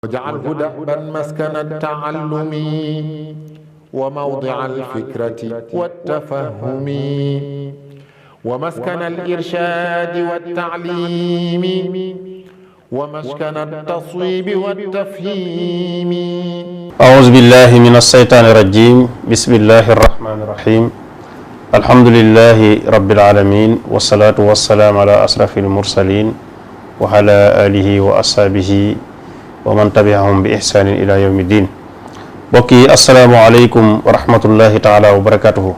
واجعله دأبا مسكن التعلم وموضع الفكرة والتفهم ومسكن الإرشاد والتعليم ومسكن التصويب والتفهيم. أعوذ بالله من الشيطان الرجيم. بسم الله الرحمن الرحيم. الحمد لله رب العالمين والصلاة والسلام على أشرف المرسلين وعلى آله وأصحابه ومن تبعهم بإحسان إلى يوم الدين. mbokk yi asalaamaaleykum wa rahmatullahi taala wa barakatuhu.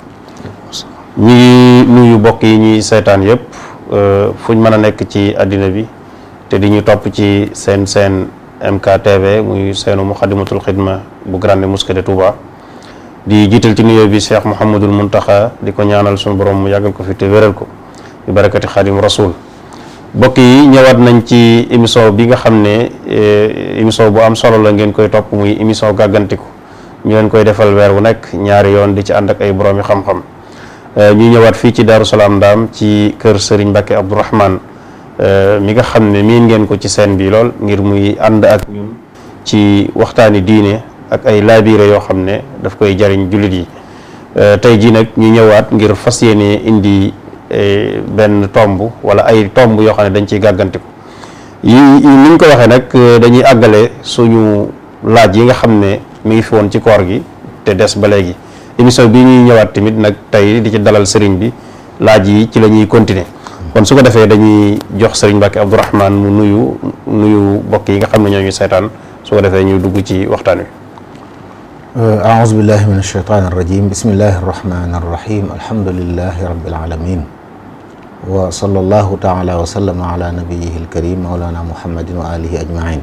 ñi nuyu mbokk yi ñuy seetaan yëpp fuñ mën a nekk ci àddina bi te di ñu topp ci seen MKTV muy seenu Muxaddamatul Xidma bu Grande Mosquée de Touba. di jiital ci nuyoo bi Cheikh Mouhamadul Muntaxa di ko ñaanal suñu borom mu yàggal ko fi te wéral ko bi barakati Xaadim Rasul. mbokk yi ñëwaat nañ ci émission bi nga xam ne émission bu am solo la, ngeen koy topp muy émission gàggantiku. ñu leen koy defal weer wu nekk ñaari yoon di ci ànd ak ay boroomi xam-xam. ñu ñëwaat fii ci Daaru Salaam Ndaam ci kër Serigne Mbacke Abdourahmane mi nga xam ne miin ngeen ko ci seen bi lool, ngir muy ànd ak ñun ci waxtaani diine ak ay laabiire yoo xam ne daf koy jariñ jullit yi. tey jii nag ñu ñëwaat ngir fas yéene indi benn tomb wala ay tomb yoo xam ne dañ ciy gàggantiku yi ni ñu ko waxee nag dañuy àggale suñu laaj yi nga xam ne mi ngi fi woon ci koor gi te des ba léegi. émission bi ñuy ñëwaat tamit nag tey di ci dalal sëriñ bi, laaj yi ci la ñuy continuer. kon su ko defee dañuy jox sëriñ Mbacke Abdourahmane mu nuyu mbokk yi nga xam ne ñoo ñu seetaan, su ko defee ñu dugg ci waxtaan wi. aouzu billahi min ashaytani arrajim. bismillahi arrahmani arrahim. alhamdulillahi rabbil alamin wa sallallahu taala wa sallama ala nabiyihi alkarim mawlana muhammadin wa alihi ajmain.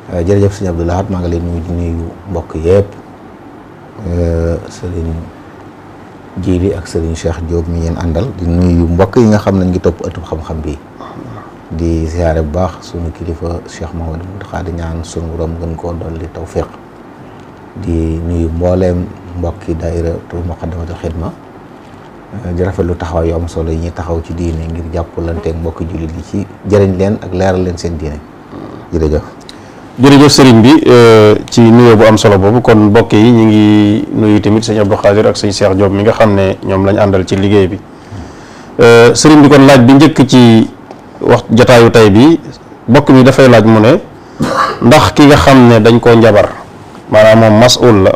jërëjëf sëñ Abdou Lahad, maa ngi leen nuyu mbokk yëpp, sëriñ Jiili ak sëriñ Cheikh Diop mi ngeen àndal, di nuyu mbokk yi nga xam ne ngi topp ëttub xam-xam bi, di ziyaare bu baax sunu kilifa Cheikh Mouhamadou Mountakha, di ñaan sunu borom gën koo dolli tawfiq. di nuyu mbooleem mbokki daayira Muxaddamatul Xidma, di rafetlu taxawaay yu am solo yi ñuy taxaw ci diine ngir jàppalanteeg mbokki jullit yi ci jëriñ leen ak leeral leen seen diine. jërëjëf sëriñ bi ci nuyoo bu am solo boobu. kon mbokk yi ñu ngi nuyu tamit sëñ Abdou Khadir ak sëñ Cheikh Diop mi nga xam ne ñoom lañ àndal ci liggéey bi. sëriñ bi kon laaj bi njëkk ci wax jotaayu tey bi, mbokk mi dafay laaj mu ne ndax ki nga xam ne dañ koo njabar, maanaam moom masul la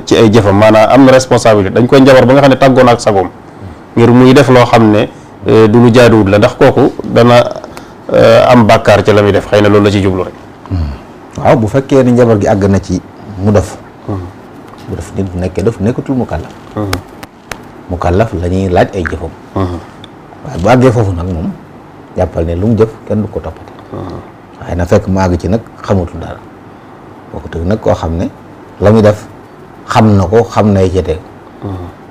ci ay jëfam, maanaam am na responsabilité, dañ koy njabar ba nga xam ne tàggoon ak sagoom ngir muy def loo xam ne du lu jaaduwut la, ndax kooku dana am bàkkaar ci la muy def? xëy na loolu la ci jublu rek. waaw, bu fekkee ni njabar gi àgg na ci mu def bu def nit bu nekkee def nekkatul mukallaf la ñuy laaj ay jëfam. waaye bu àggee foofu nag moom jàppal ne lu mu jëf kenn du ko toppati. waaye na fekk mu àgg ci nag xamatul dara, boo ko tëg nag koo xam ne la muy def xam na ko, xam nay jotee.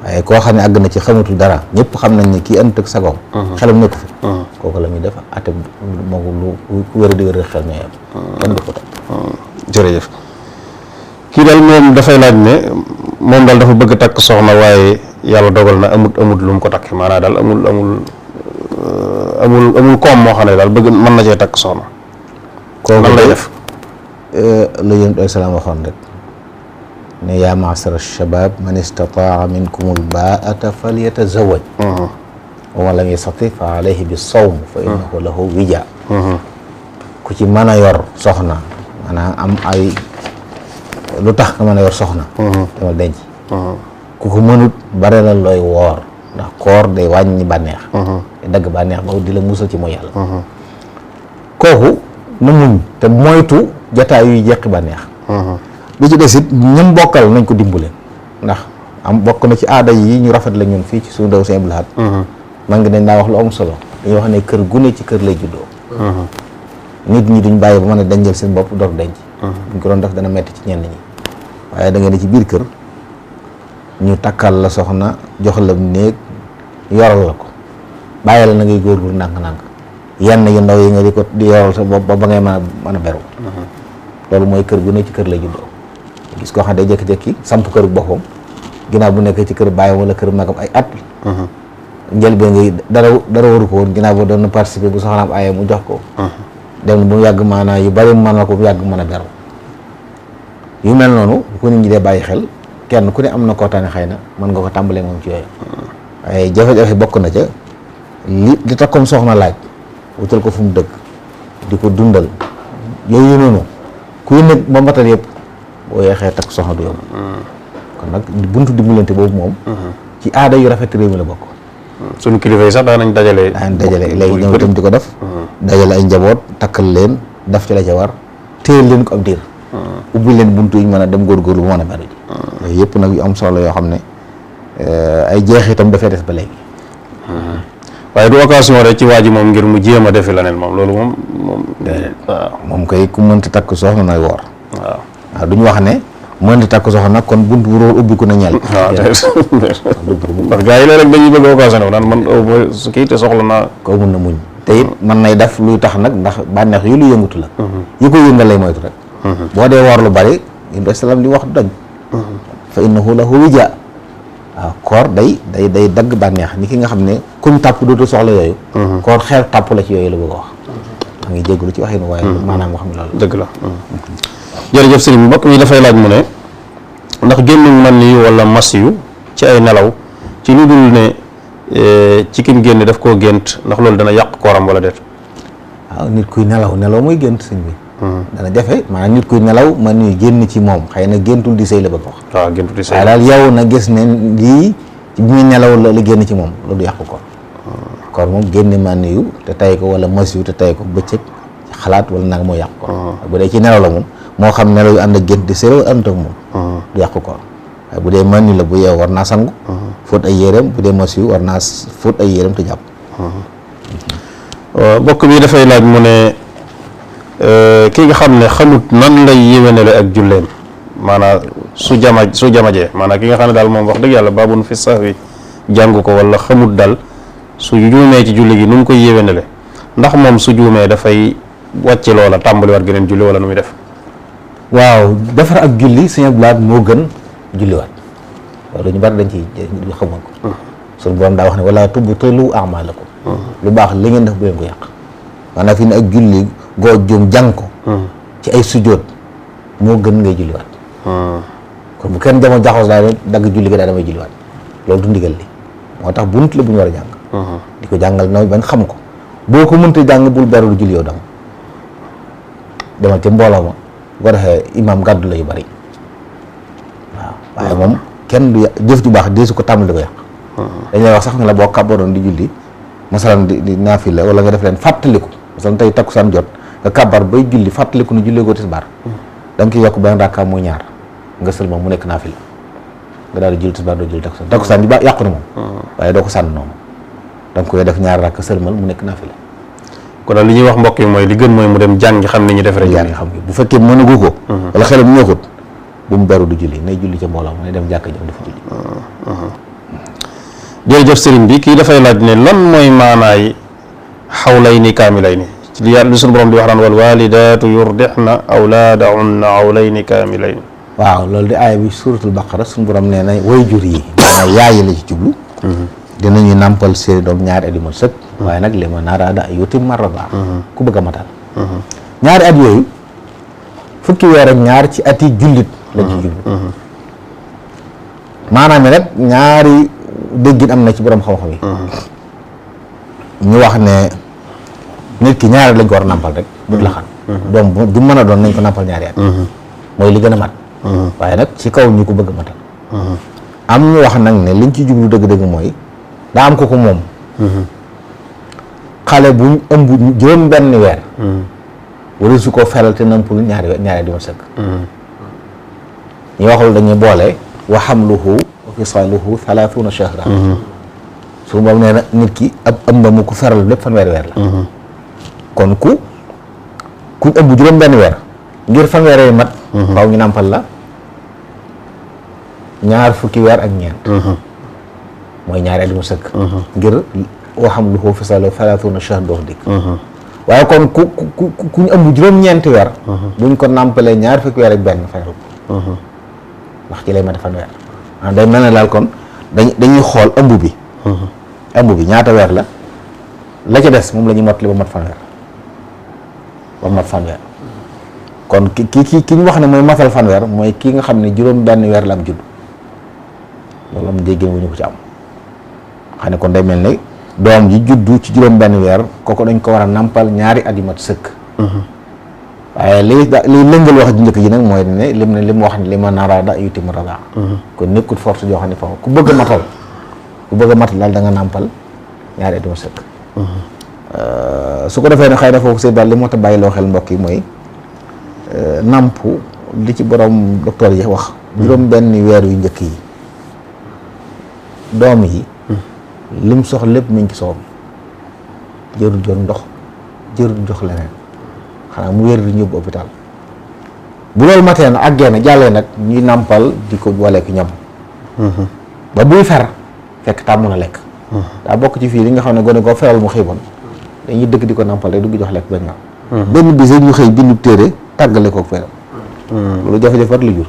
waaye koo xam ne àgg na ci xamatul dara, ñëpp xam nañ ne kii ànd ak sagoom, xelam nekku fi, kooku la muy def ate moo lu ku wér di wér xel ñooy am, kenn du ko topp. jërëjëf. kii daal moom dafay laaj ne moom daal dafa bëgg takk soxna, waaye yàlla dogal na amut lu mu ko takk, maanaam daal amul koom moo xam ne daal bëgg mën na cee takk soxna. kooku lan lay def? la yonent bi salaam waxoon rek ne yaa ma'shara shabaab man istataa minkumul baa'ata falyatazawwaj wa man lam yastati fa alayhi bis-sawm fa innahu lahu wija. ku ci mën a yor soxna, maanaam am ay lu tax nga mën a yor soxna, dama denc. ku ko mënut bare la looy woor, ndax koor day wàññi bànneex, day dagg bànneex ba di la musal ci mooy yàlla. kooku na muñ te moytu jataay yuy jeqi bànneex. li ci des it ñam bokkal nañ ko dimbale, ndax am bokk na ci aada yi ñu rafet la ñun fii ci suñu daw Sëñ Abdou Lahad. man ngi dañ daa wax lu am solo, dañuy wax ne kër gu ne ci kër lay juddoo. nit ñi duñ bàyyi ba mën a dencal seen bopp door denc. buñ ko doon def dana metti ci ñenn ñi, waaye da nga ne ci biir kër ñu takkal la soxna, jox la néeg, yoral la ko, bàyyi la na ngay góorgóorlu ndànk-ndànk, yenn yu ndaw yi nga di yoral sa bopp ba ngay mën a beru. loolu mooy kër gu ne ci kër lay juddoo. gis koo xam ne day jékki-jékki samp kër boppam, ginnaaw bu nekkee ci kër bàyyam wala kër magam ay at. njëlbeen ngay dara waru ko woon, ginnaaw ba doon na participer bu soxnaam ayee mu jox ko. dem bu mu yàgg maanaa yu bari mën na ko bu yàgg mën a beru. yu mel noonu bu ko nit ñi dee bàyyi xel kenn ku ne am na koo tane xëy na mën nga ko tàmbalee moom ci yooyu waaye jafe-jafe bokk na ca li tax comme soxna laaj wutal ko fu mu dëkk di ko dundal yooyu noonu kuy nekk ba matal yëpp boo yeexee takk soxna du yomb kon nag buntu dimbalante boobu moom ci aada yu rafet réew mi la bokk. suñu kilifa yi sax daan dajale léegi ñoom itam di ko def dajale ay njaboot takkal leen daf ci la ca war téyel leen ko ab diir ubbi leen buntu yi ñu mën a dem góorgóorlu bu mën a beru ji yooyu yëpp nag yu am solo yoo xam ne ay jeexitam dafay des ba léegi waaye du occasion rek ci waa ji moom ngir mu jéem a defi leneen moom loolu moom waaw moom koy ku mënta takk soxna nay woor waaw duñu wax ne mënta takk soxna nag kon buntu bu róor ubbi ko na ñel waaw ndax gars yi léeg-léeg dañuy bëgg occasion wu naan man su kii te soxla naa ko mun na muñ te it mën nay def luy tax nag ndax bànneex yu lu yëngutu la yi ko yëngal lay moytu rek boo dee woor lu bari Yonent salaam li wax doñ fa innahu lahu wija waaw koor day dagg bànneex ni ki nga xam ne kuñ tàpp dootu soxla yooyu koor xeer tàpp la ci yooyu la bëgg a wax maa ngi jégalu ci waxin waaye maanaam wax mi loolu dëgg la jërëjëf sëriñ mbokk mi dafay laaj mu ne ndax génnu man ni wala mas yu ci ay nelaw ci lu dul ne ci kim génn daf koo gént ndax loolu dana yàq kooram wala déet waaw nit kuy nelaw mooy gént sëñ bi dana jafe maanaam nit kuy nelaw man ni génn ci moom xëy na géntul di sëy la bëgg wax waaw géntul di sëy waaye daal yow na gis ne lii bi muy nelaw la génn ci moom loolu du yàq koor koor moom génne man yu te tay ko wala mas yu te tay ko bëccëg xalaat wala nag moo yàq koor bu dee ci nelaw la moom moo xam nelaw yu ànd ak gént di sëy la ànd ak moom du yàq koor waaye bu dee man yu la bu yeew war naa sangu fóot ay yéreem bu dee mas yu war naa fóot ay yéreem te jàpp bokk bi dafay laaj mu ne ki nga xam ne xamut nan lay yéwénale ak julleem maanaam su jamajee maanaam ki nga xam ne daal moom wax dëgg yàlla baabun fi sahwi jàngu ko wala xamut daal su juumee ci julli gi nu mu koy yéwénale ndax moom su juumee dafay wàcce loola tàmbali war geneen julli wala nu muy def waaw defar ak julli Sëñ Abdou Lahad moo gën julliwaat loolu ñu bari dañ ci xamoon ko suñu borom daa wax ne wala tubtilu a'maalakum lu baax li ngeen def bu leen ko yàq maanaam fi ne ak julli goo juum jàng ko ci ay sujjóot moo gën ngay julliwaat kon bu kenn jamono jaxoos daal dagg julli gi daal damay julliwaat loolu du ndigal li moo tax bunt la bu ñu war a jàng di ko jàngal na bañ xam ko boo ko mënta jàng bul beru julli yow dama demal ci mbooloo ma bu ko defee imaam gàddu la yu bari waaw waaye moom kenn du jëf ju baax deesu ko tàmbali di ko yàq dañ lay wax sax ne la boo kàbbaroon di julli masalan di naafila wala nga def leen fàttaliku masalan tey takkusaan jot nga kàbbar bay julli fàttaliku ni jullee ko tisbaar da nga koy yokk benn rakka muy ñaar nga sëlma mu nekk naafila nga daal di julli tisbaar doo julli takkusaan bi ba yàqu na moom waaye doo ko sànn noonu da nga koy def ñaar rakka sëlmal mu nekk naafila kon daal li ñuy wax mbokk yi mooy li gën mooy mu dem jàngi xam ni ñu def rek jàngi xam bu fekkee mënagu ko wala xelam ñëwut bu mu beru du julli nay julli ca mbooloo mu nay dem jàkka jëm dafa julli jërëjëf sëriñ bi kii dafay laaj ne lan mooy maanaay xawlayni kaamilayni ci li yàlla suñu borom di wax naan wal walidaatu yurdixna awlaadahunna xawlayni kaamilayni waaw loolu di aaya bi suratul baqara suñu borom nee na way jur yi maanaam yaayi la ci jublu dinañu nàmpal seeni doom ñaari at yu mat sëkk waaye nag liman araada an yutimma radaa ku bëgg a matal ñaari at yooyu fukki weer ak ñaar ci ati jullit lañ ci jublu maanaam nag ñaari déggin am na ci borom xam-xam yi ñu wax ne nit ki ñaari lañ ko war a nàmpal rek but la xam doom bu mën a doon nañ ko nàmpal ñaari at mooy li gën a mat waaye nag ci kaw ñu ko bëgg a matal am ñu wax nag ne liñ ci jublu dëgg-dëgg mooy daa am ko moom xale buñ ëmb juróom benn weer wala su ko feral te nampul ñaari di ma sëkk ñu waxul dañuy boole wa hamluhu wa fisaaluhu 30 shahra su moom nee na nit ki ab ëmba mu ko feral lépp fanweeri weer la kon kuñ ëmb juróom benn weer ngir fanweeri mat faaw ñu nàmpal la ñaar fukki weer ak ñeent mooy ñaari at mu sëkk ngir wa hamluhu fisaaluhu 30 shahra doo dikk waaye kon ku ñu ëmb juróom-ñeenti weer buñ ko nàmpalee ñaar fukki weer ak benn fayal ko ndax ci lay mat fanweer day mel ne daal kon dañuy xool ëmb bi ñaata weer la ca des moom la ñuy mottali ba mat fanweer kon ki ñu wax ne mooy matal fanweer mooy kii nga xam ne juróom benn weer la am judd loolu am déggéen wu ñu ko ci am xam ne kon day mel ni doom ji juddu ci juróom benn weer kooku dañ ko war a nampal ñaari at yu mat sëkk waaye liy lëngal wax ji njëkk ji nag mooy ne li mu wax ne li ma narada yutim rada kon nekkul force joo xam ne foofu ku bëgg a matal daal da nga nampal ñaari at yu mat sëkk su ko defee ne xëy na foofu sëy daal li moo tax bàyyi loo xel mbokk yi mooy namp li ci borom docteur yi wax juróom benn weer yu njëkk yi doom yi lim soxla lépp mi ngi ci soow mi jërul jor ndox jërul jox leneen xanaa mu wér di ñëbbu hôpital bu loolu matee na àggee na jàllee nag ñuy nàmpal di ko waleeku ñam ba buy fer fekk tàmm na lekk daa bokk ci fii li nga xam ne gone koo feral mu xiiboon dañuy dëkk di ko nàmpal rek du jox lekk benn yoon benn bis ñu xëy bindu téere tàggale kook feral loolu jafe-jafe war la jur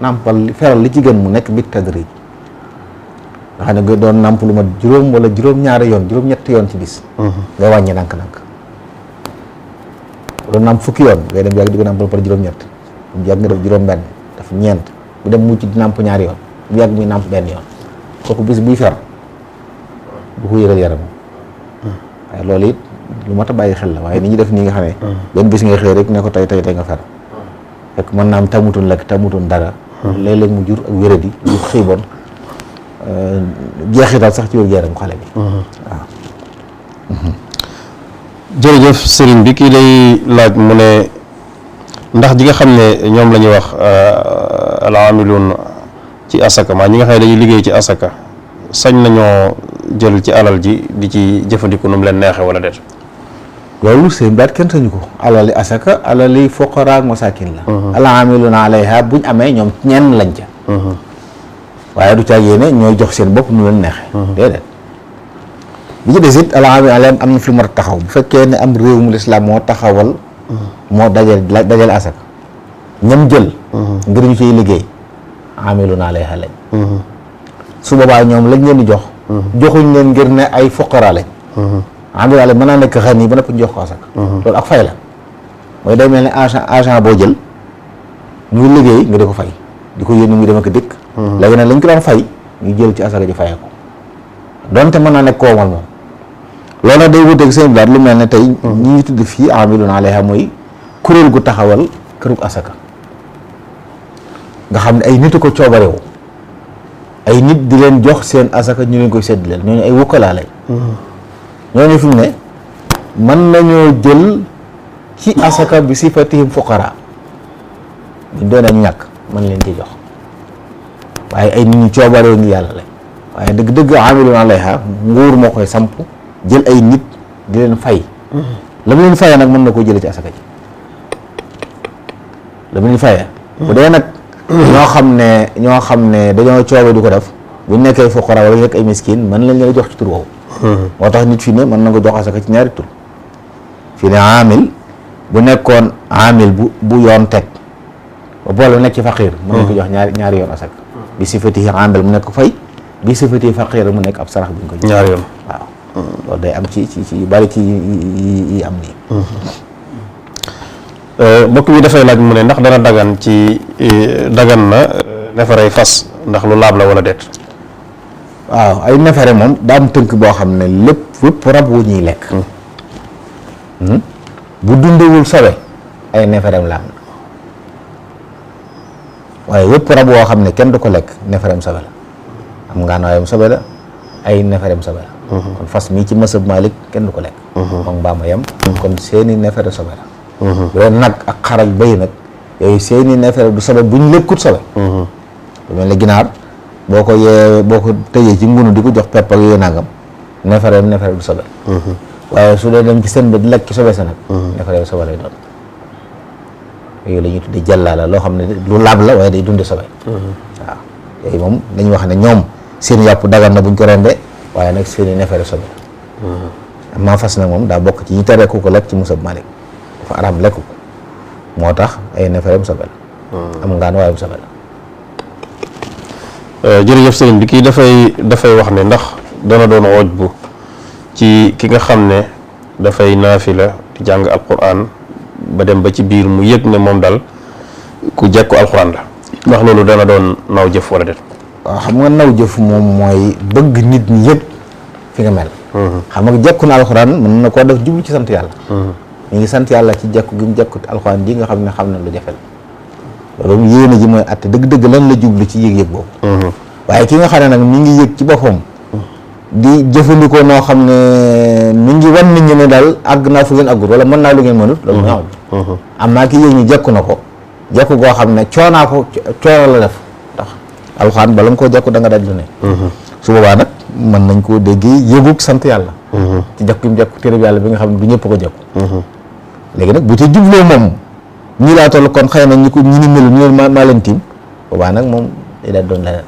nàmpal feral li ci gën mu nekk bit tadrij nga xam ne nga doon nàmp lu ma juróom wala juróom-ñaari yoon juróom-ñetti yoon ci bis nga wàññi nànk-nànk doon nàmp fukki yoon ngay dem yàgg di ko nàmpal par juróom-ñett bu yàgg nga def juróom-benn daf ñeent bu dem mucc di nàmp ñaari yoon bu yàgg muy nàmp benn yoon kooku bis buy fer bu ko yëgal yaram waaye loolu it lu mat a bàyyi xel la waaye ni ñu def nii nga xam ne benn bis ngay xëy rek ne ko tey nga fer fekk mën naa am tamutoon lekk tamutoon dara léeg-léeg mu jur ak wéradi lu xiiboon jeexital sax ci wér yaram xale bi waaw jërëjëf sëriñ bi kii lay laaj mu ne ndax ji nga xam ne ñoom la ñuy wax alaamiluun ci asaka maa ñi nga xam ne dañuy liggéey ci asaka sañ nañoo jël ci alal ji di ci jëfandiku nu mu leen neexee wala déet loolu seen baat kenn sañu ko alali asaka alali fuqara ak masakin la alaamiluuna alayha buñ amee ñoom ñenn lañ ca waaye du caa yéene ñooy jox seen bopp nu leen neexee déedéet bi ci des it alaamil alayhim am na fi mu war a taxaw bu fekkee ne am réew mu lislaam moo taxawal moo dajale asaka ñam jël ngir ñu ciy liggéey amiluna alayha lañ su boobaa ñoom lañ leen di jox joxuñ leen ngir ne ay fuqara lañ amiluna alayhim mën naa nekk xan yi ba noppi ñu jox ko asaka loolu ak fay la mooy day mel ne agent boo jël muy liggéey nga di ko fay di ko yónni muy dem ak dikk léegi nag lañ ko daan fay ñu jël ci asaka ji fayee ko donte mën naa nekk koomal moom loolu nag day wuteeg seen bilaat lu mel ne tey ñi ngi tudd fii amiluna alayha mooy kuréel gu taxawal kërug asaka nga xam ne ay nit a ko coobarewu ay nit di leen jox seen asaka ñu leen koy séddaleel ñooñu ay wukkalaa lañ ñooñu fi mu ne mën nañoo jël ci asaka bi sifatihim fuqara buñ doonee ñu ñàkk mën leen ci jox waaye ay nit ñu coobarewu ngi yàlla lañ waaye dëgg-dëgg amiluna alayha nguur moo koy samp jël ay nit di leen fay la mu leen fayee nag mën na koo jëlee ci asaka ji la mu leen fayee bu dee nag ñoo xam ne dañoo coobe du ko def buñ nekkee fuqara wala ñu nekk ay miskin mën lañ leen jox ci tur woowu moo tax nit fi ne mën na ko jox asaka ci ñaari tur fi ne amil bu nekkoon amil bu yoon teg ba boole nekk ci faqir mën nañ ko jox ñaari yoon asaka bi sifati amil mu nekk fay bi sifati faqir mu nekk ab sarax buñ ko jox ñaari yoon waaw loolu day am ci bari ci yi am nii mbokk mi dafay laaj mu ne ndax dana dagan na neefere fas ndax lu laab la wala déet waaw ay neefere moom daa am tënk boo xam ne lépp rab wu ñuy lekk bu dundewul sobe ay neefereem laab na waaye wépp rab woo xam ne kenn du ko lekk neefereem sobe la am ngaanaayam sobe la ay neefereem sobe la kon fas mii ci mësëb Malik kenn du ko lekk moom mbaama yam kon seeni neefere sobe la bu dee nag ak xar ak bëy nag yooyu seeni neefere du sobe buñ lekkut sobe lu mel ne ginaar boo ko tëjee ci ngunu di ko jox pepp ak yooyu nangam neefere du sobe waaye su dee dem ci seen bët lekk ci sobe sa nag neefere sobe lay doon yooyu la ñuy tudde jàllaala loo xam ne lu laab la waaye day dunde sobe waaw yooyu moom dañuy wax ne ñoom seen yàpp dagan na buñ ko rendee waaye nag seeni neefere sobe la maa fas nag moom daa bokk ci ñi tere ku ko lekk ci musab Malik dafa araam lekk ko moo tax ay neefereem sobe la am ngaan waayam sobe la jërëjëf sëriñ bi kii dafay wax ne ndax dana doon woj bu ci ki nga xam ne dafay naafila di jàng alquran ba dem ba ci biir mu yëg ne moom daal ku jekku alxuraan la ndax loolu dana doon naw jëf wala déet? waaw xam nga naw jëf moom mooy bëgg nit ñi yëg fi nga mel. xam nga jekku na alxuraan mën na koo def jublu ci sant yàlla. ñu ngi sant yàlla ci jekku gi mu jekku alxuraan ji nga xam ne xam na lu jafe la loolu yéene ji mooy atte dëgg-dëgg lan la jublu ci yëg-yëg boobu. waaye ki nga xam ne nag mi ngi yëg ci boppam di jëfandikoo noo xam ne mi ngi wan nit ñi ne daal àgg naa fu ngeen àggul wala mën naa lu ngeen mënut loolu ñaaw am naa ki yëg ñu jekku na ko jekku goo xam ne coono la def ndax alxuraan bala nga koo jekku da nga daj lu ne su boobaa nag mën nañ koo déggee yëgug sant yàlla ci jekku mu jekku téere yàlla bi nga xam ne du ñëpp ko jekku léegi nag bu ci jubloo moom ñii laa toll kon xëy na ñi ni melu ñu maa leen tiim boobaa nag moom day daal doon leneen.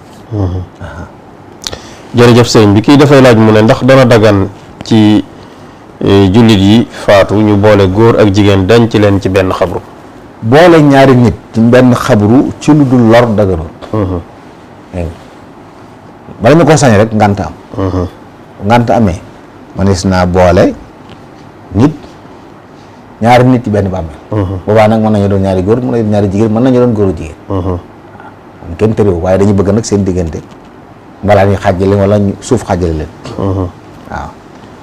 jërëjëf sëñ bi kii dafay laaj mu ne ndax dana dagan ci jullit yi faatu ñu boole góor ak jigéen denc leen ci benn xabru? boole ñaari nit ci benn xabru ci lu dul lor daganul. bala ñu ko sañ rek ngant am. ngant amee manis naa boole nit ñaari nit ci benn bàmmeel. boobaa nag mën nañu doon ñaari góor mën nañu doon ñaari jigéen mën nañu doon góoru jigéen. waaw kenn tëréewu waaye dañuy bëgg nag seen diggante mbalaa ñu xàjjale wala suuf xàjjale leen. waaw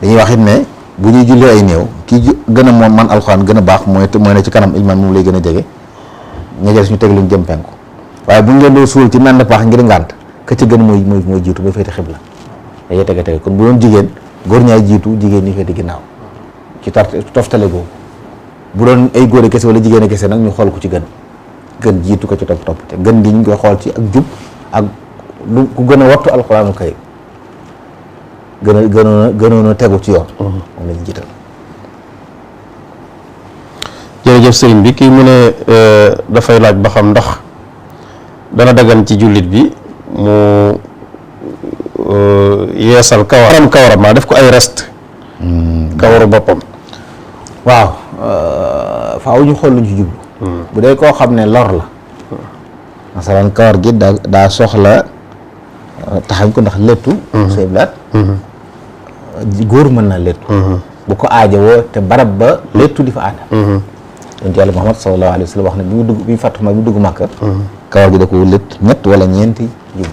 dañuy wax it ne bu ñuy jullee ay néew kii gën a moom man alxuraan gën a baax mooy ne ci kanam ilmaan moom lay gën a jege ña jël suñu teg luñ jëm penku waaye bu ñu leen doo suul ci menn paax ngir ngànt ka ci gën mooy jiitu ba féete xibla dañuy tege kon bu doon jigéen góor ñaay jiitu jigéen ñi féete ginnaaw ci toftale googu bu doon ay góor kese wala jigéen kese nag ñu xool ko ci gën jiitu ko ci topp te gën gi ñu koy xool ci ak jub ak lu ku gën a wattu alxuraanu kay gënoon a tegu ci yoon moom lañu jiital. jërëjëf sëriñ bi kii mu ne dafay laaj ba xam ndax dana dagan ci jullit bi mu yeesal kawaram maa def ko ay reste kawaru boppam. waaw faaw ñu xool luñ ci jublu. bu dee koo xam ne lor la masalan kawar gi daa soxla taxañ ko ndax léttu say blaat góor mën naa léttu bu ko aajowoo te barab ba léttu di fa aada yonent yàlla Muhammad sallallahu alayhi wa sallam wax ne bi mu fàttu ma bi dugg Màkka kawar gi da ko létt ñett wala ñeenti jub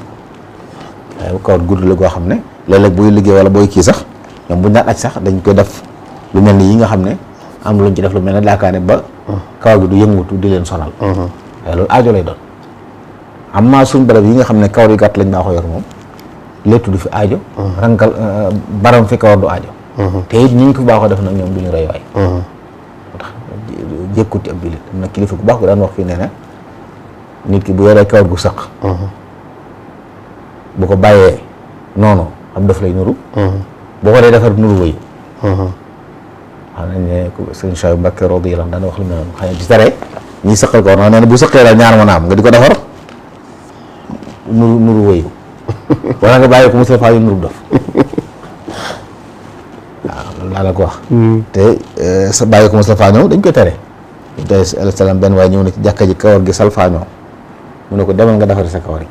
waaye kawar gudd la goo xam ne léeg-léeg booy liggéey wala booy kii sax ñoom buñ daan aj sax dañ koy def lu mel ni yi nga xam ne am luñ ci def lu mel ne daakaane ba kawar gi du yëngutu di leen sonal waaye loolu aajo lay doon am naa suñ barab yi nga xam ne kawar yu gàtt lañ baaxoo yor moom léttu du fi aajo rankal baram fi kawar du aajo te it ñi ñu ko baaxoo def nag ñoom du ñu roy waay moo tax jékkuti ab bilit am na kilifa gu baax ko daan wax fii nee na nit ki bu yoree kawar gu sëq bu ko bàyyee noonu am daf lay nuru boo ko dee defar nuru wëyu xam nañ ne sëñ Cheikh Mbacke radiyallahu anhu daan wax lu mel noonu xëy na ci tere ñiy sëqal ko nee na bu sëqee daal ñaar mën a am nga di ko defar nuru wëyu wala nga bàyyi ko mu safaa yu nuru dof waaw loolu laa la ko wax te sa bàyyi ko mu salfaañoo dañ koy tere dañ koy alayhi salaam benn waaye ñëw na ci jàkka ji kawar gi salfaañoo mu ne ko demal nga defari sa kawar yi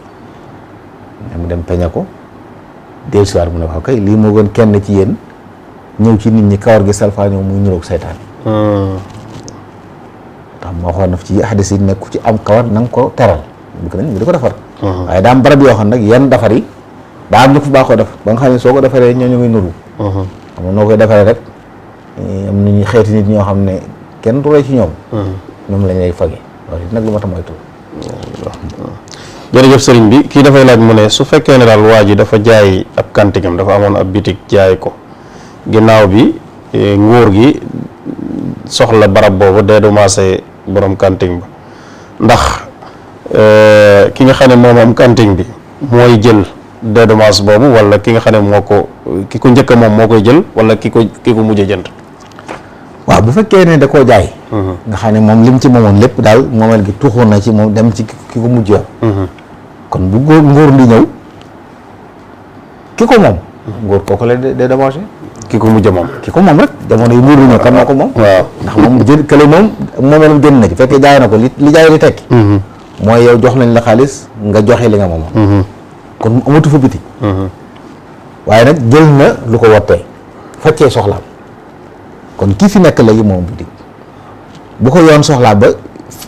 mu dem peña ko del siwaar mu ne ko kay lii moo gën kenn ci yéen ñëw ci nit ñi kawar gi salfaañoo muy niroog seytaan tax moo xoon na ci hadis yi nekku ci am kawar na nga ko teral bëgg nañ di ko defar waaye daa am barab yoo xam nag yenn defar yi daa am ñu ko baaxoo def ba nga xam ne soo ko defaree ñoo ñu ngi nuru xam nga noo koy defaree rek am nañu xeeti nit ñoo xam ne kenn du roy ci ñoom ñoom lañ lay fage loolu it nag lu ma ta moytu. jërëjëf sëriñ bi kii dafay laaj mu ne su fekkee ne daal waa ji dafa jaay ab kantigam dafa amoon ab bitig jaay ko ginnaaw bi nguur gi soxla barab boobu dédommagé borom kanting ba ndax ki nga xam ne moom am kanting bi mooy jël dédommage boobu wala ki nga xam ne moo ko ki ko njëkk moom moo koy jël wala ki ko mujj a jënd. waaw bu fekkee ne da koo jaay nga xam ne moom lim ci moomoon lépp daal moomeel gi tuxoon na ci moom dem ci ki ko mujj yor kon bu nguur di ñëw ki ko moom nguur kooku la dédommagé ki ko mujj moom ki ko moom rek jamono yi nguur di ñëw kan moo ko moom waaw ndax moom jël kële moom moomeelam génn na ci fekkee jaay na ko li jaay li tekki mooy yow jox nañ la xaalis nga joxe li nga moomoon kon amatu fa biti waaye nag jël na lu ko wottee faccee soxlaam kon kii fi nekk léegi moom bitig bu ko yoon soxlaa ba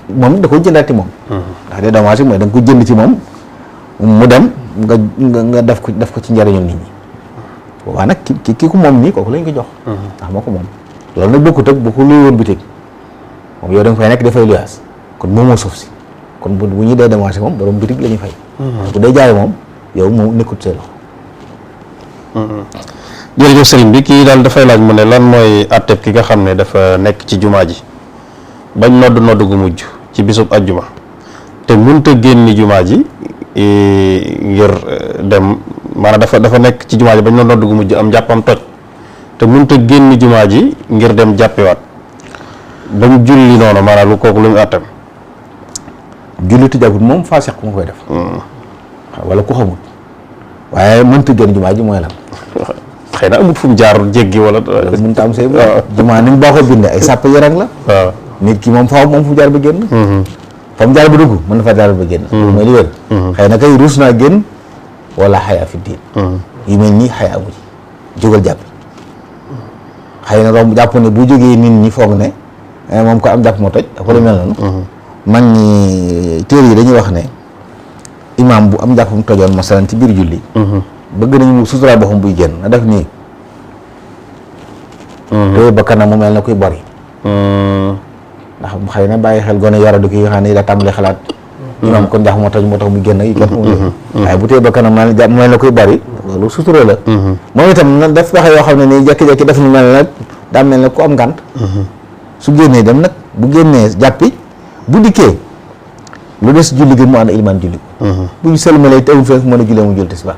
moom da ko jëndaati moom. ndax dédommagé mooy da nga ko jënd ci moom mu dem nga def ko ci njëriñu nit ñi. waaw nag ki ko moom nii kooku lañ ko jox. ndax moo ko moom loolu nag bokkut ak bu ko luy woon bitig moom yow da nga fay nekk dafay luyaas kon moomoo suuf si kon bu ñuy dédommagé moom borom bitig la ñuy fay. bu dee jaay moom yow moom nekkut see loxo. jërëjëf sëriñ bi kii daal dafay laaj mu ne lan mooy atteb ki nga xam ne dafa nekk ci jumaa ji bañ nodd gu mujj ci bisub ajjuma te mënta génn jumaa ji ngir dem maanaam dafa nekk ci jumaa ji bañ nodd gu mujj am jàppam toj te mënta génn jumaa ji ngir dem jàppiwaat ba mu julli noonu maanaam lu kooku lu mu attem. julli tëjagut moom faasiq ku nga koy def. wala ku xamut waaye mënta génn jumaa ji mooy lan. xëy na amut fu mu jaar jéggi wala. mënta am say jumaa ni mu baaxoo bindee ay sàpp yarang la. waaw nit ki moom faaw moom fu mu jaar ba génn. fa mu jaar ba dugg mën na fa jaar ba génn. mooy li wér. xëy na kay ruus naa génn wala xaya fi diin. yu mel nii xaya amu ci jógal jàppi. xëy na romb jàpp ne bu jógee nit ñi foog ne moom ko am jàpp moo toj ak lu mel noonu. mag ñi téere yi dañuy wax ne imaam bu am jàppam tojoon masalan ci biir julli. bëgg nañu mu suturaa boppam buy génn na def nii. te ba kanam mu mel na kuy bori. ndax xëy na bàyyi xel gone yara du ki nga xam ne daa tàmbalee xalaat. imaam kon jàpp moo toj moo tax mu génn yi kat mu waaye bu tee ba kanam mu mel na kuy bori loolu sutura la. moom itam na def waxe yoo xam ne nii jékki-jékki def nu mel nag daa mel ne ku am ngànt. su génnee dem nag bu génnee jàppi bu dikkee lu des julli gi mu ànd ilimaan julli bu ñu sëlmalee te amul fekk mën a jullee mu julli tisbaar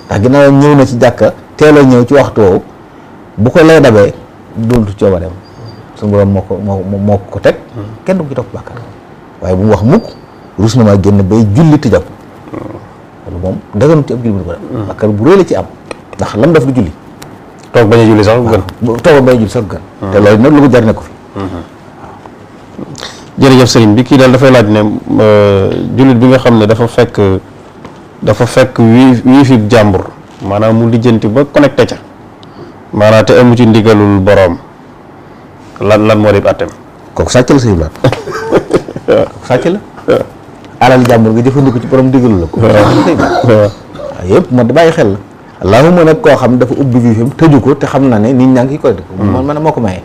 ndax ginnaaw ñëw na ci jàkka teel a ñëw ci waxtu woowu bu ko lay dabee dootu coobareem suñu borom moo ko teg kenn du ko ci topp bàkkaar waaye bu mu wax mukk rus na maa génn bay julli te jàpp loolu moom daganu ci ab julli bu ko def bàkkaar bu rëy la ci am ndax lam def du julli toog bañ a julli sax gën toog bañ a julli sax gën te loolu nag lu ko jar ne ko fi jërëjëf sëriñ bi kii daal dafay laaj ne jullit bi nga xam ne dafa fekk wii fi jàmbur maanaam mu lijjanti ba connecté ca maanaam te amu ci ndigalul boroom lan moo di àtteem. kooku sàcc la sëñ Blaat kooku sàcc la alal jàmbur nga jëfandiku ci borom ndigalul la ko waaw yëpp ma da bàyyi xel la allahuma nag koo xam dafa ubbi fii fi mu tëju ko te xam na ne nit ñaa ngi koy def man moo ko maye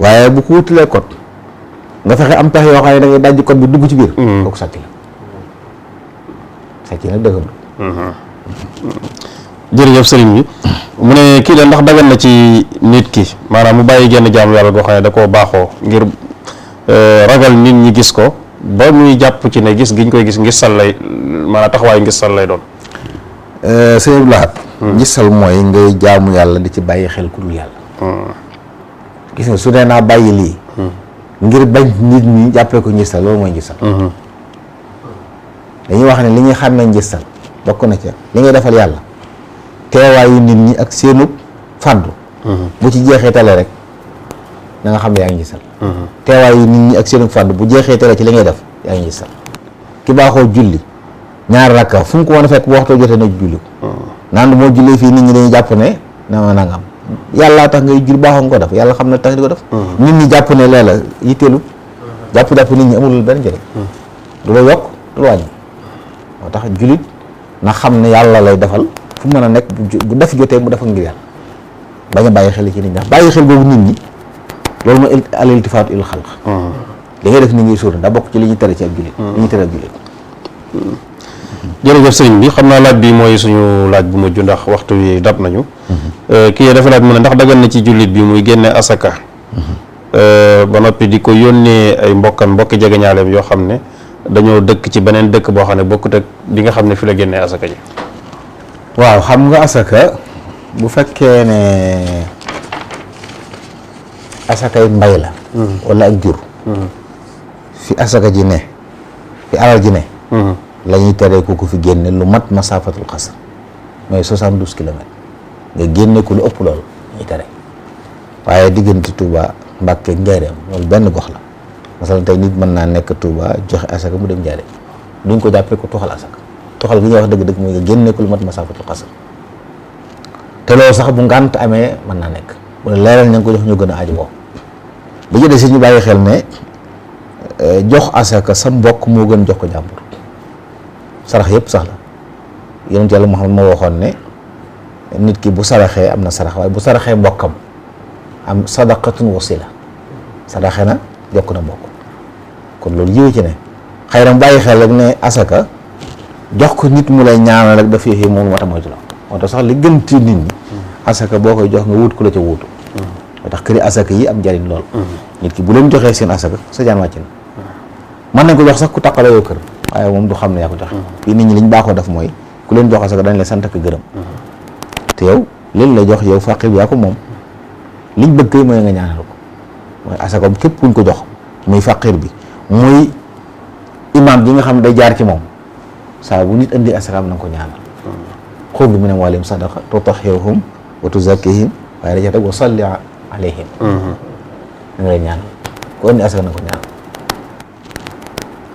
waaye bu ko wutilee code nga fexe am pexe yoo xam ne da ngay dajji code bi dugg ci biir kooku sàcc la sàcc nag dëggam jërëjëf sëriñ bi mu ne kii la ndax dagan na ci nit ki maanaam mu bàyyi genn jaamu yàlla goo xam ne da koo baaxoo ngir ragal nit ñi gis ko ba muy jàpp ci ne gis giñ koy gis ngir sal lay maanaam taxawaay ngir sal lay doon. sëñ Blaat gisal mooy ngay jaamu yàlla di ci bàyyi xel ku dul yàlla gis nga su dee naa bàyyi lii ngir bañ nit ñi jàppee ko ngistal loolu mooy ngistal dañuy wax ne li ñuy xàmmee ngistal bokk na ca li ngay defal yàlla teewaayu nit ñi ak seenu fàddu bu ci jeexee tale rek da nga xam ne yaa ngi ngistal teewaayu nit ñi ak seenu fàddu bu jeexee tale ci li ngay def yaa ngi ngistal ki baaxoo julli ñaari rakka fu mu ko mën a fekk bu waxtoo jotee na julli ko naan moo jullee fii nit ñi dañuy jàpp ne na nangam yàlla tax ngay jul baaxoo nga ko def yàlla xam ne tax di ko def nit ñi jàpp ne leela yitteelu jàpp nit ñi amulul benn njëriñ du la yokk du la wàññi moo tax julit na xam ne yàlla lay defal fu mën a nekk bu def jotee mu def ngir yàlla bañ a bàyyi xel ci nit ñi ndax bàyyi xel boobu nit ñi loolu mooy al iltifaatu il xalq li ngay def nit ñi suur daa bokk ci li ñuy tere ci ab julit li ñuy tere ab julit jërëjëf sëriñ bi xam naa laaj bi mooy suñu laaj bu mujj ndax waxtu wi dab nañu kii dafa laaj mu ne ndax dagan na ci jullit bi muy génne asaka ba noppi di ko yónnee ay mbokki jegeñaaleem yoo xam ne dañoo dëkk ci beneen dëkk boo xam ne bokkut ak di nga xam ne fi la génnee asaka ji waaw xam nga asaka bu fekkee ne asakay mbay la wala ak jur fi asaka ji ne fi alal ji ne la ñuy teree ku ko fi génne lu mat masaafatul xasr mooy 72 kilomètres nga génne ko lu ëpp loolu ñuy tere waaye diggante Touba Mbàkke Njaaréem loolu benn gox la masalan tey nit mën naa nekk Touba joxe asaka mu dem Njaaréem duñ ko jàppee ko toxal asaka toxal gi ñuy wax dëgg-dëgg mooy nga génne ko lu mat masaafatul xasr te loolu sax bu ngànt amee mën naa nekk wala leeral ña ngi ko jox ñu gën a aajo woo ba jëdee si ñu bàyyi xel ne jox asaka sa mbokk moo gën jox ko jàmbur. sarax yëpp sax la yonent Yàlla Muhammad moo waxoon ne nit ki bu saraxee am na sarax waaye bu saraxee mbokkam am sadaqatun wasila saraxe na jokk na mbokk kon loolu yiw ci ne xëy na bàyyi xel rek ne asaka jox ko nit mu lay ñaanal rek daf yéexee moom moo tax moytu la moo tax sax li gën ci nit ñi asaka boo koy jox nga wut ku la ca wuutu moo tax këri asaka yi am njariñ lool nit ki bu leen joxee seen asaka sa jaan wàcc na mën nañ ko jox sax ku taqaloo yow kër waaye moom du xam ne yaa ko joxe fii nit ñi liñ baaxoo def mooy ku leen jox asaka dañ la sant ak gërëm te yow leen la jox yow faqir bi yaa ko moom liñ bëgg kay mooy nga ñaanal ko mooy asaka képp kuñ ko jox muy faqir bi muy imam bi nga xam ne day jaar ci moom saa bu nit indi asaka am na nga ko ñaanal xud min amwaalihim sadaqa tutahhiruhum wa tuzakkihim waaye da ca teg wa salli alayhim da nga lay ñaanal ku indi asaka na nga ko ñaanal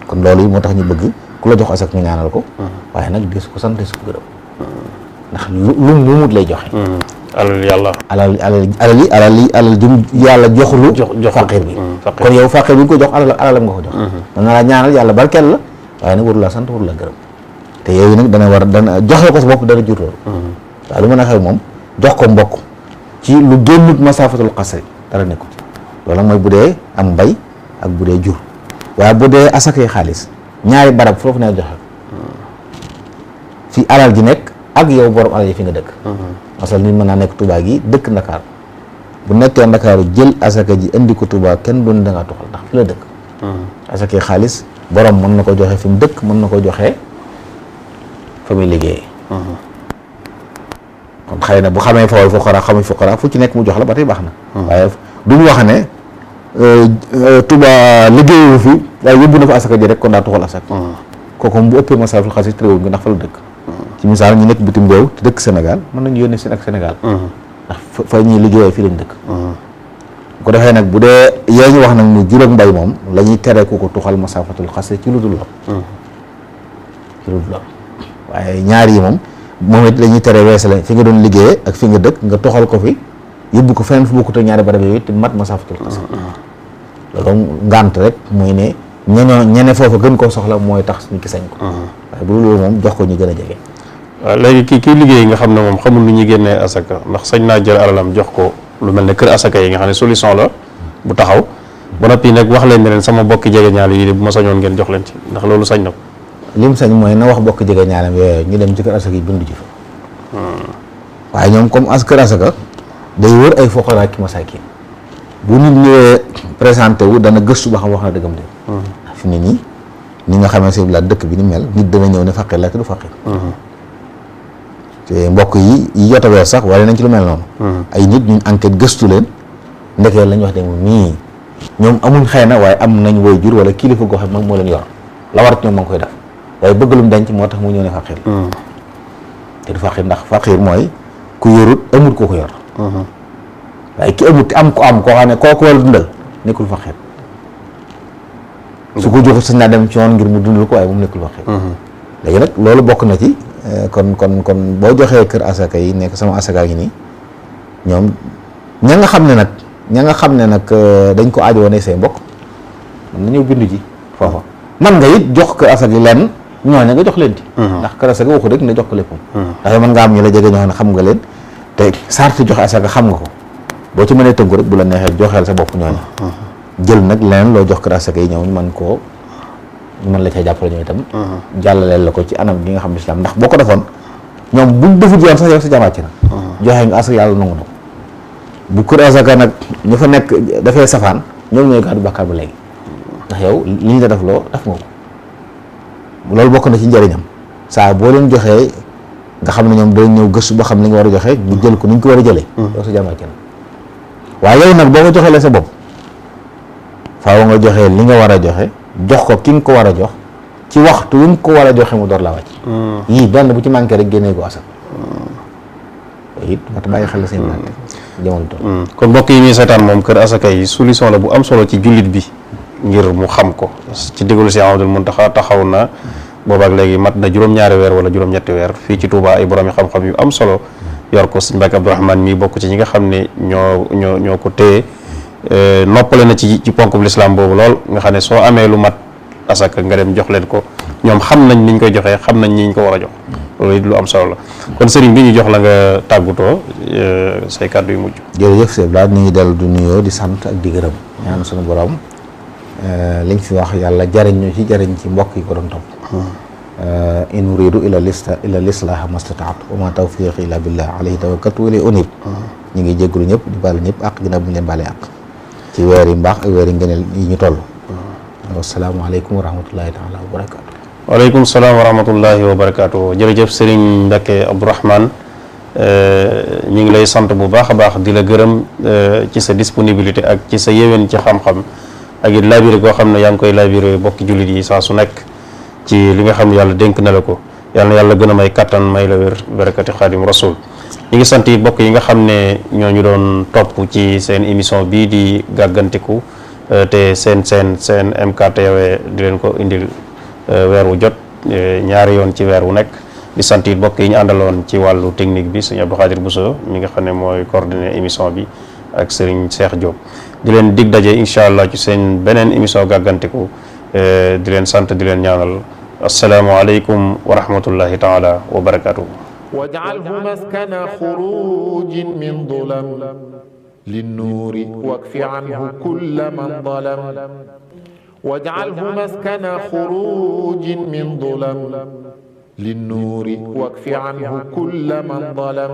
kon loolu yi moo tax ñu bëgg ku la jox asaka nga ñaanal ko waaye nag des ko sant des ko gërëm ndax lu mumut lay joxe alal yàlla alal jum yàlla joxulu faqir bi kon yow faqir bi nga ko jox alalam nga ko jox mën na laa ñaanal yàlla barkeel la waaye nag waru laa sant waru laa gërëm te yooyu nag dana joxe ko sa bopp dana jur loolu waaw lu mën a xew moom jox ko mbokk ci lu génnut masaafatul qasri dara nekku ci loolu nag mooy bu dee am mbay ak bu dee jur waaye bu dee asakay xaalis ñaari barab foofu ne joxe fi alal ji nekk ak yow borom alal yi fi nga dëkk masal nit mën naa nekk Touba gi dëkk Ndakaar bu nekkee Ndakaaru jël asaka ji indi ko Touba kenn doon da ngaa tuxal ndax fi la dëkk asakay xaalis borom mën na ko joxe fi mu dëkk mën na ko joxe fa muy liggéeyee kon xëy na bu xamee fawal fuqara xamuñ fuqara fu ci nekk mu jox la ba tey baax na waaye duñu wax ne Touba liggéeyu fi waaye yóbbu na fa asaka ji rek kon daa tuxal asaka kooku bu ëppee masal xaalis tréwul nga ndax fa la dëkk ci misaal ñu nekk bitim réew te dëkk Sénégal mën nañu yónnee seen ak Sénégal ndax fa ñuy liggéeyee fii lañ dëkk bu ko defee nag bu dee yee ñu wax nag mu juróom mbay moom la ñuy tere ku ko tuxal masaafatul xasri ci lu dul lor ci lu dul lor waaye ñaar yi moom it dañuy tere weesale fi nga doon liggéeyee ak fi nga dëkk nga toxal ko fi yóbbu ko feneen fu bokkut ak ñaari barab yooyu te mat masaafatul xasri loolu ngànt rek mooy ne ñene foofu gën koo soxla mooy tax ñu ki sañ ko waaye bu loolu moom jox ko ñu gën a jege waaw léegi kii liggéey nga xam ne moom xamul lu ñuy génnee asaka ndax sañ naa jël alalam jox ko lu mel ne kër asaka yi nga xam ne solution la bu taxaw ba noppi nag wax leen ne leen sama bokki jege ñaal yi de bu ma sañoon ngeen jox leen ci ndax loolu sañ na ko lim sañ mooy na wax bokk jege ñaalam yooyu ñu dem ci kër asaka yi bindu ci fa waaye ñoom comme kër asaka day wër ay fuqaraa ki masaakin bu nit ñëwee présenté wu dana gëstu ba xam wax na dëggam de fi ne nii ni nga xamee seen la dëkk bi ni mel nit dana ñëw ne faqir la te du faqir te mbokk yi jot a weer sax wala nañ ci lu mel noonu ay nit ñu enquête gëstu leen ndekee lañ wax de moom nii ñoom amuñ xëy na waaye am nañ woy jur wala kilifa goo xam moom moo leen yor la war ñoom ma ngi koy def waaye bëgg lu mu denc moo tax mu ñëw ne faqir te du faqir ndax faqir mooy ku yorut amut koo ko yor waaye ki amut am koo xam ne koo ko war a dundal nekkul faqir su ko joxut sañ naa dem ci yoon ngir mu dundal ko waaye moom nekkul faqir léegi nag loolu bokk na ci kon boo joxee kër asaka yi nekk sama asaka yi nii ñoom ña nga xam ne nag dañ ko aajowoo ne say mbokk mën na ñëw bindu ji foofa man nga it jox kër asaka yi lenn ñooñu nga jox leen ci ndax kër asaka waxu rek ne jox ko léppam ndax mën nga am ñu la jege ñoo xam ne xam nga leen te sarti joxe asaka xam nga ko boo ci mënee tënku rek bu la neexee joxeel sa bopp ñooñu jël nag leneen loo jox kër asaka yi ñëw ñu mën la cee jàppale ñoom itam jàllaleel la ko ci anam gi nga xam ne islam ndax boo ko defoon ñoom buñ defut yoon sax yow sa jamaat ci na joxe nga asaka yàlla nangu na ko bu kër asaka nag ñu fa nekk dafay safaan ñoom ñooy gàddu bàkkaar ba léegi ndax yow li ñu la def loo def nga ko loolu bokk na ci njëriñam saa boo leen joxee nga xam ne ñoom dañ ñëw gëstu ba xam li nga war a joxe ñu jël ko ni ñu ko war a jëlee yow sa jamaat ci na waaye yow nag boo ko joxee la sa bopp faaw nga joxee li nga war a joxe jox ko ki nga ko war a jox ci waxtu wi nga ko war a joxe mu door laa wàcc yii benn bu ci manqué rek génnee ko asaka it mat bàyyi xel la seen manqué jamono toll kon mbokk yi ñuy seetaan moom kër asaka yi solution la bu am solo ci jullit bi ngir mu xam ko ci digalu si Ahmadul Muntaxa taxaw na boobaak léegi mat na juróom-ñaari weer wala juróom-ñetti weer fii ci Touba ay borom yi xam-xam yu am solo yor ko sëñ Mbàkke Abdourahmane mii bokk ci ñi nga xam ne ñoo ko téye noppale na ci ponk bu lislaam boobu lool nga xam ne soo amee lu mat asaka nga dem jox leen ko ñoom xam nañ niñ koy joxee xam nañ ñi ñu ko war a jox loolu it lu am solo la kon sëriñ bi ñu jox la nga tàggutoo say kàddu yu mujj. jërëjëf sëñ Abdoulaye ñu ngi dellu di nuyoo di sant ak di gërëm ñaan suñu borom liñ fi wax yàlla jariñ ñu ci jariñ ci mbokk yi ko doon topp. in uridu illa lislaha mastataat wa ma tawfiqi illa billah alayhi tawakkaltu wa ilayhi unib. ñu ngi jégalu ñëpp di baal ñëpp ak ginnaaw bu ñu leen baalee ak ci weer yi mbaax ak weer yi ngëneel yi ñu toll. wasalaamaaleykum wa rahmatullahi taala wa barakaatu. waaleykum salaam wa rahmatullahi wa barakaatu. jërëjëf Serigne Mbacké Abdourahmane ñu ngi lay sant bu baax a baax di la gërëm ci sa disponibilité ak ci sa yéwén ci xam-xam ak it labiré koo xam ne yaa ngi koy labiré bokki jullit yi saa su nekk ci li nga xam ne yàlla dénk na la ko yàlla na yàlla gën a may kattan may la wér barakati xaadim rasul. ñu ngi sant yi bokk yi nga xam ne ñoo ñu doon topp ci seen émission bii di gàggantiku te seen MKTV di leen ko indil weer wu jot ñaari yoon ci weer wu nekk di sant it bokk yi ñu àndaloon ci wàllu technique bi sëñ Abdou Khadir Bousso mi nga xam ne mooy coordonné émission bi ak Serigne Cheikh Diop di leen dig daje incha allah ci seen beneen émission gàggantiku di leen sant di leen ñaanal asalaamualeykum wa rahmatullahi taala wa barakatuh. واجعله مسكن خروج من ظلم للنور واكف عنه كل من ظلم واجعله مسكن خروج من ظلم للنور واكف عنه كل من ظلم